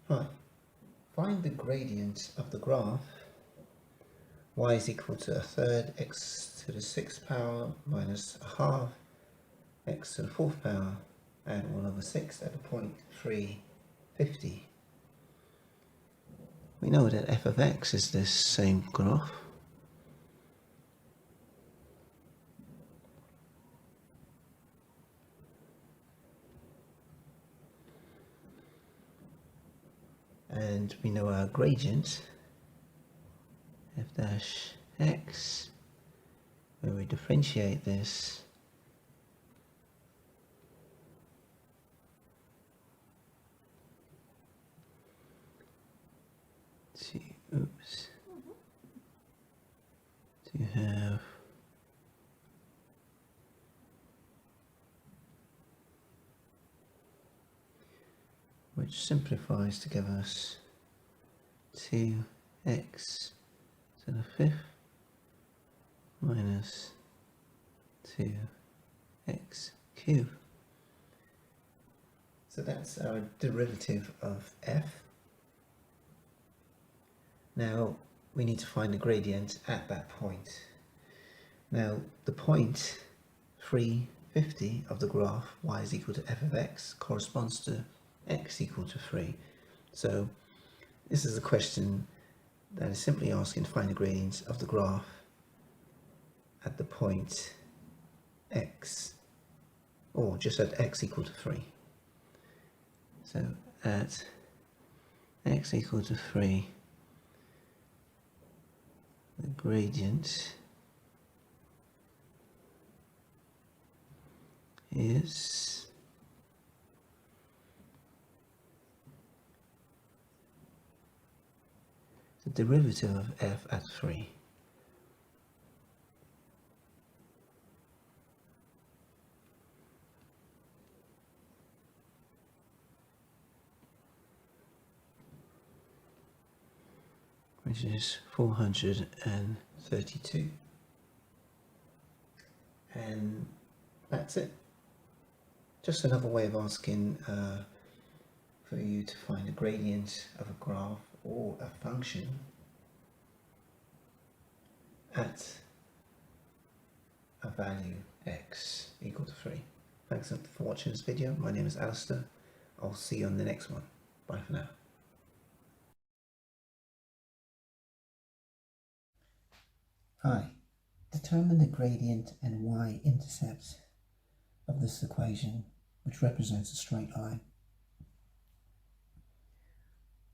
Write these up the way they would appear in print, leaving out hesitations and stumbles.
Right, find the gradient of the graph y is equal to a third x to the sixth power minus a half x to the fourth power and 1 over 6 at the point 3, 50. We know that f of x is this same graph. And we know our gradient, f dash x, when we differentiate this, to have which simplifies to give us 2x to the fifth minus 2x cubed. So that's our derivative of f. Now we need to find the gradient at that point. Now the point 350 of the graph y is equal to f of x corresponds to x equal to 3. So this is a question that is simply asking to find the gradient of the graph at the point x, or just at x equal to 3. So at x equal to 3, the gradient is the derivative of f at 3. Which is 432. And that's it. Just another way of asking for you to find a gradient of a graph or a function at a value x equal to 3. Thanks for watching this video. My name is Alistair. I'll see you on the next one. Bye for now. Hi. Determine the gradient and y-intercept of this equation, which represents a straight line.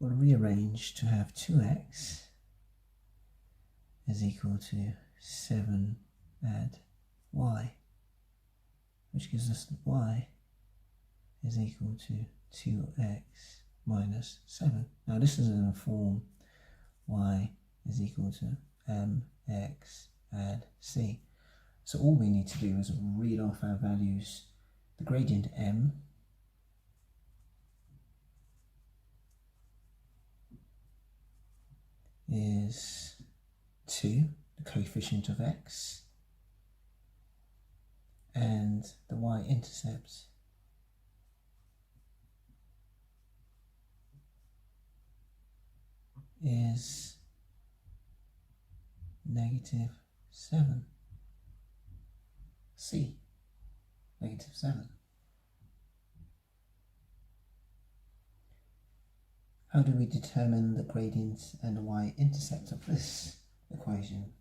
We'll rearrange to have 2x is equal to 7 add y, which gives us that y is equal to 2x minus 7. Now this is in a form y is equal to mx add c. So all we need to do is read off our values. The gradient m is 2, the coefficient of x, and the y-intercept is -7. C, -7. How do we determine the gradient and the y-intercept of this equation?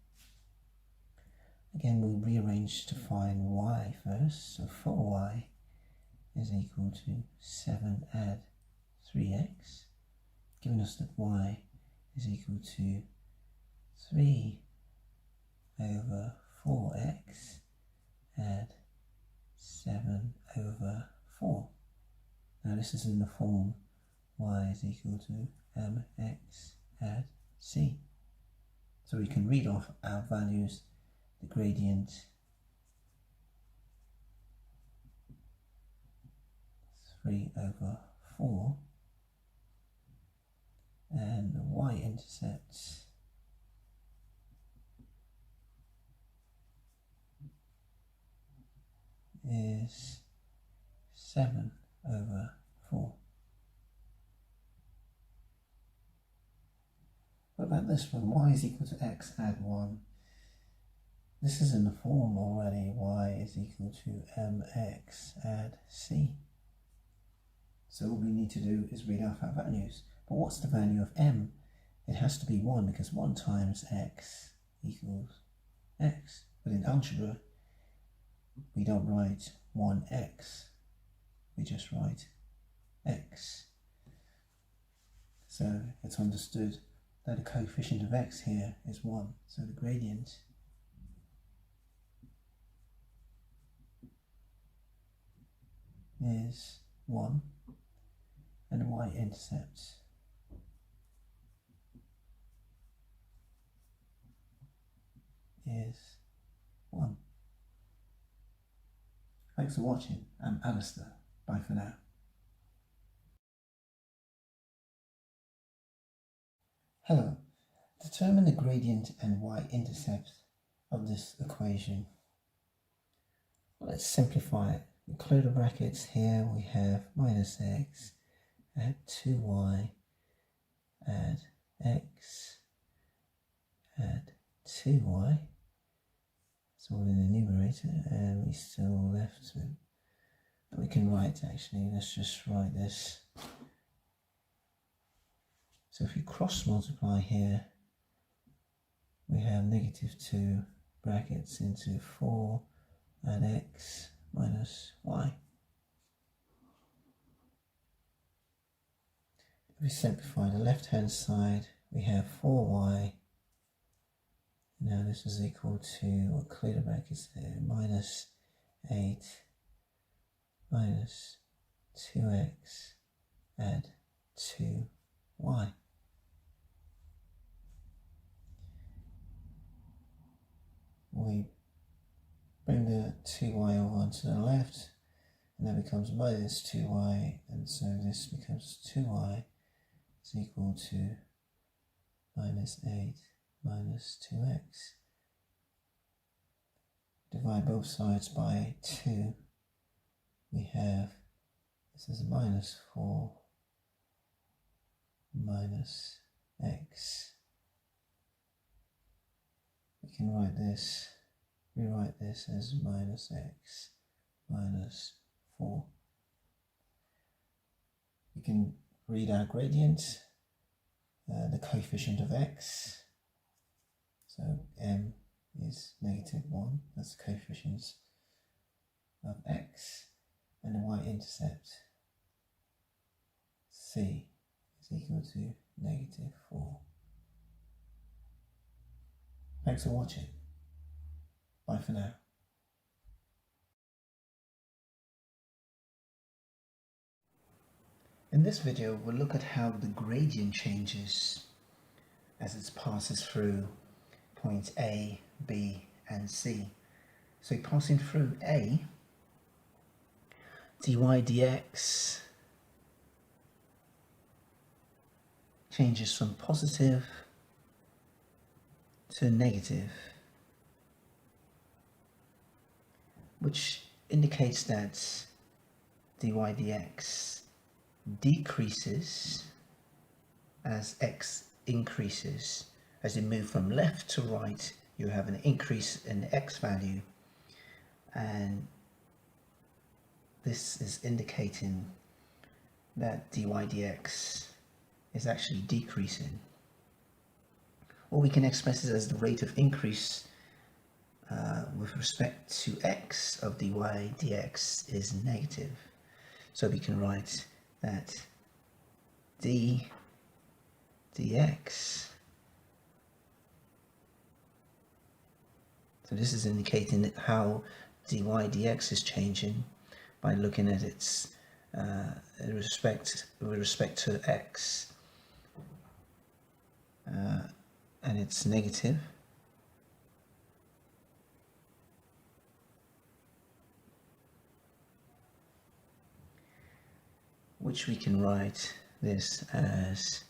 Again, we'll rearrange to find y first. So 4y is equal to 7 add 3x, giving us that y is equal to 3 over 4x add 7 over 4. Now this is in the form y is equal to mx add c. So we can read off our values. The gradient 3 over 4 and the y-intercept is 7 over 4. about this one? Y is equal to x add 1. This is in the form already. Y is equal to mx add c. So all we need to do is read out our values. But what's the value of m? It has to be 1 because 1 times x equals x. But in algebra, we don't write 1x. We just write x. So it's understood that the coefficient of x here is 1. So the gradient is 1 and the y-intercept is 1. Thanks for watching. I'm Alistair. Bye for now. Hello. Determine the gradient and y-intercept of this equation. Let's simplify it. Include the brackets here. We have minus x, add 2y, add x, add 2y. It's all in the numerator, and we still left with. We can write actually. Let's just write this. So if we cross multiply here, we have negative 2 brackets into 4 and x minus y. If we simplify the left hand side, we have 4y. Now this is equal to, we'll clear the brackets there, minus 8 minus 2x add 2y. We bring the 2y over onto the left, and that becomes minus 2y, and so this becomes 2y is equal to minus 8 minus 2x. Divide both sides by 2. We have, this is minus 4 minus x. We can write this, rewrite this as minus x minus 4. We can read our gradient, the coefficient of x. So m is negative 1, that's the coefficients of x, and the y-intercept c is equal to negative 4. Thanks for watching. Bye for now. In this video, we'll look at how the gradient changes as it passes through points A, B, and C. So passing through A, dy dx changes from positive to negative, which indicates that dy dx decreases as x increases. As you move from left to right, you have an increase in the x value, and this is indicating that dy dx is actually decreasing. Or we can express it as the rate of increase with respect to x of dy dx is negative. So we can write that d dx, so this is indicating how dy dx is changing by looking at its with respect to x, and it's negative. Which we can write this as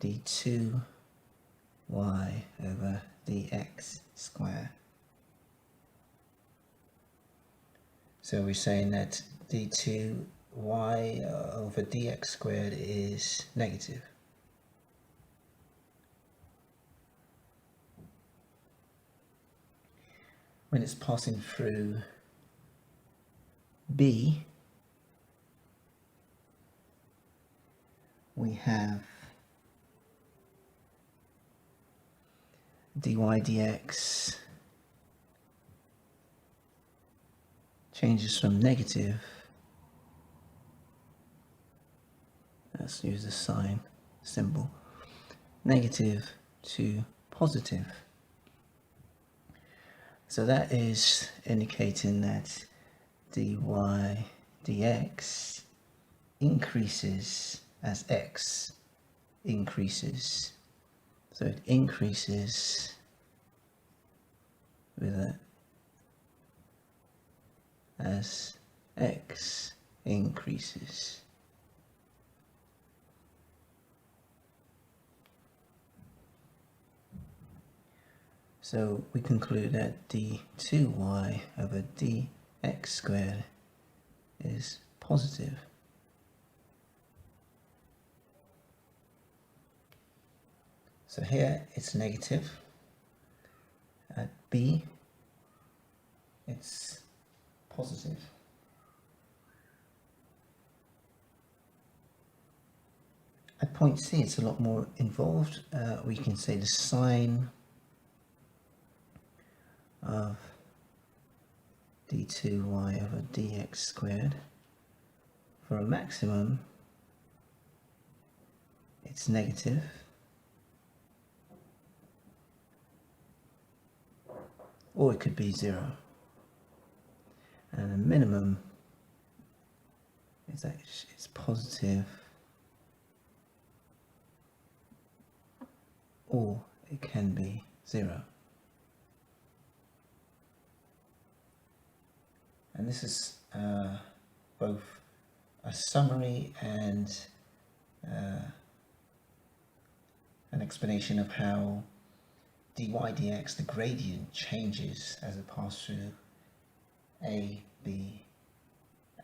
d2y over dx squared. So we're saying that d2y over dx squared is negative. when it's passing through B, we have dy dx changes from negative, let's use the sign symbol, negative to positive. So that is indicating that dy dx increases as x increases. So it increases with it as x increases. So we conclude that d2y over dx squared is positive. So here it's negative. At B, it's positive. At point C, it's a lot more involved. We can say the sine of d2y over dx squared. For a maximum, it's negative. Or it could be 0. And a minimum is actually, it's positive, or it can be 0. And this is both a summary and an explanation of how dy dx, the gradient, changes as it passes through A, B,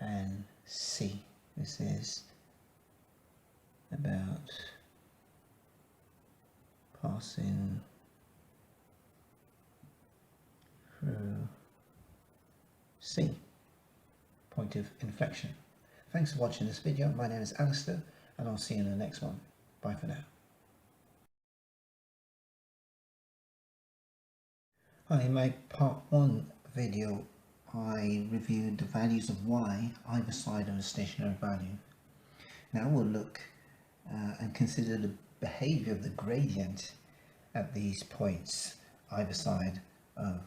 and C. This is about passing through C, point of inflection. Thanks for watching this video. My name is Alistair, and I'll see you in the next one. Bye for now. Hi, in my part 1 video, I reviewed the values of y either side of a stationary value. Now we'll look and consider the behavior of the gradient at these points either side of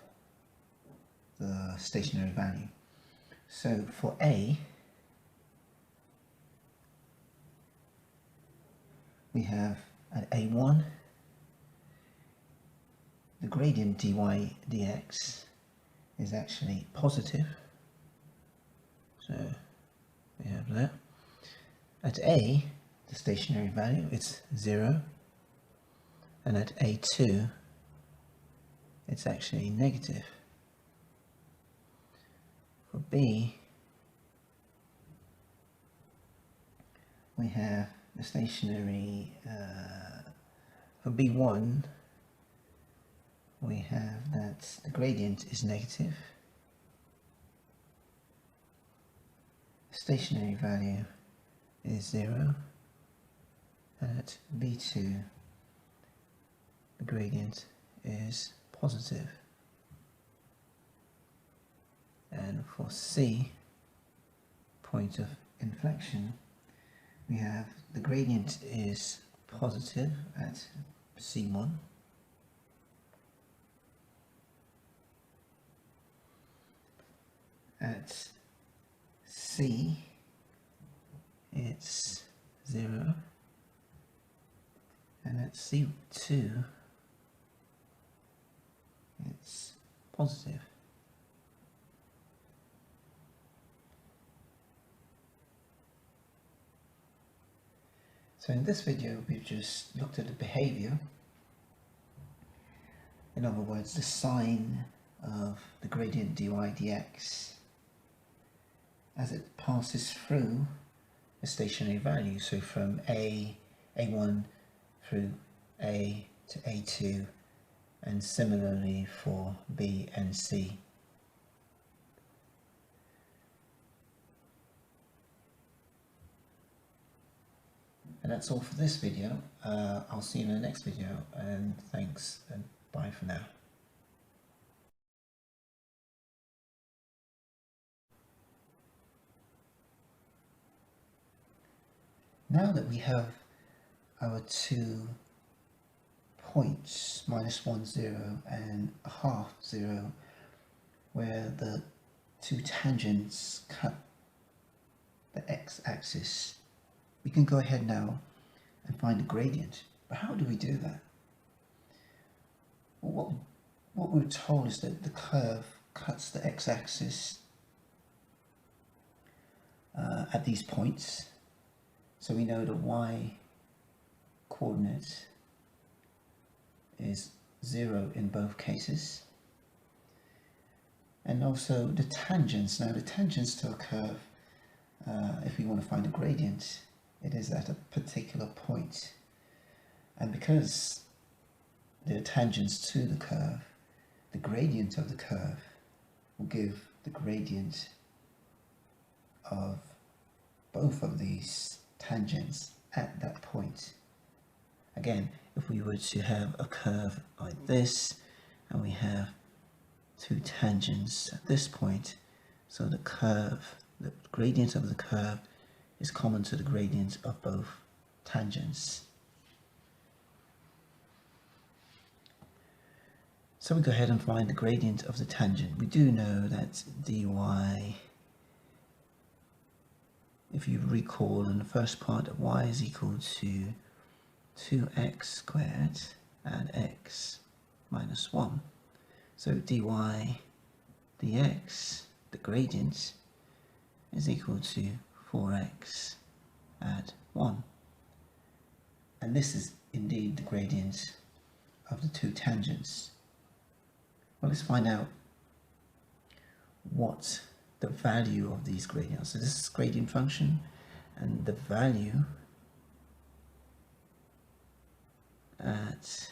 the stationary value. So for A, we have at A1, the gradient dy dx is actually positive. So we have that. At A, the stationary value, it's 0. And at A2, it's actually negative. For B, we have the stationary, for B1, we have that the gradient is negative. Stationary value is 0. And at B2, the gradient is positive. And for C, point of inflection, we have the gradient is positive at C1. At C, it's 0, and at C2, it's positive. So in this video, we've just looked at the behavior. In other words, the sign of the gradient dy dx as it passes through a stationary value. So from A1 through A to A2, and similarly for B and C And that's all for this video. I'll see you in the next video, and thanks and bye for now. Now that we have our 2 points, -1, 0 and a half 0, where the 2 tangents cut the x-axis, we can go ahead now and find the gradient. But how do we do that? Well, what we're told is that the curve cuts the x-axis at these points. So we know the y coordinate is 0 in both cases. And also the tangents. Now the tangents to a curve, if we want to find a gradient, it is at a particular point. And because there are tangents to the curve, the gradient of the curve will give the gradient of both of these tangents at that point. Again, if we were to have a curve like this, and we have 2 tangents at this point, so the curve, the gradient of the curve is common to the gradient of both tangents. So we go ahead and find the gradient of the tangent. We do know that dy, if you recall in the first part, that y is equal to 2x squared and x minus 1. So dy dx, the gradient, is equal to 4x add 1. And this is indeed the gradient of the 2 tangents. Well, let's find out what the value of these gradients. So this is gradient function, and the value at,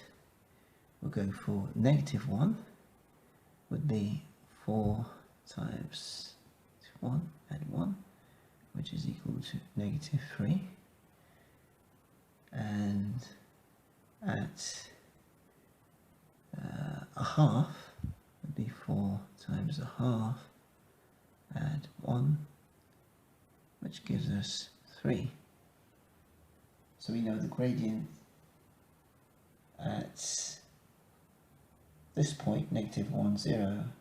we'll go for -1, would be 4 times 1 add 1, which is equal to -3. And at a half would be 4 times a half add 1, which gives us 3. So we know the gradient at this point, -1, 0,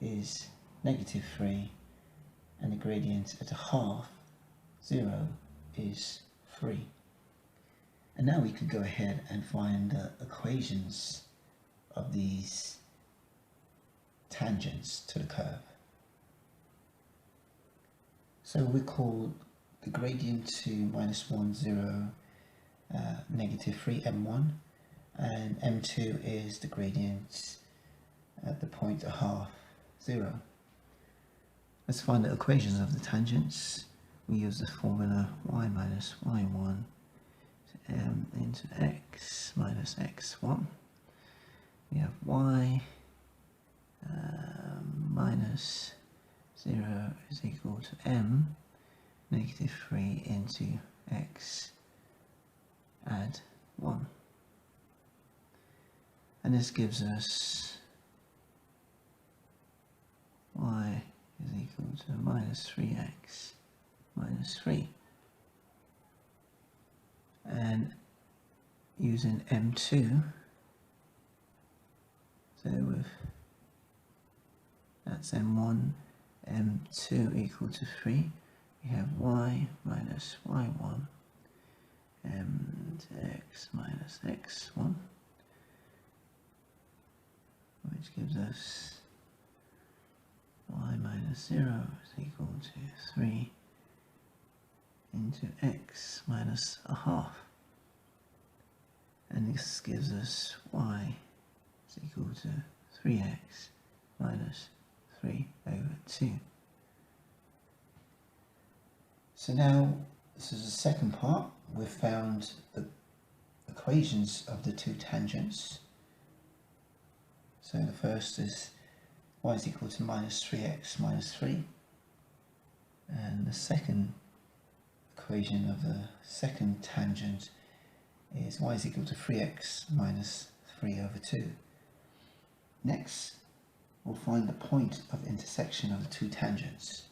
is -3, and the gradient at a half, 0, is 3. And now we could go ahead and find the equations of these tangents to the curve. So we call the gradient to -1, 0, -3, m1, and m2 is the gradient at the point a half, 0. Let's find the equations of the tangents. We use the formula y minus y1 to m into x minus x1. We have y minus 0 is equal to m, -3 into x add 1. And this gives us y is equal to -3x minus 3. And using m2, so with that's m1, m2 equal to 3, we have y minus y1 and x minus x1, which gives us y minus 0 is equal to 3 into x minus a half, and this gives us y is equal to 3x minus 3 over 2. So now this is the second part. We've found the equations of the 2 tangents. So the first is y is equal to -3x minus 3, and the second equation of the second tangent is y is equal to 3x minus 3 over 2. Next, we'll find the point of intersection of the two tangents.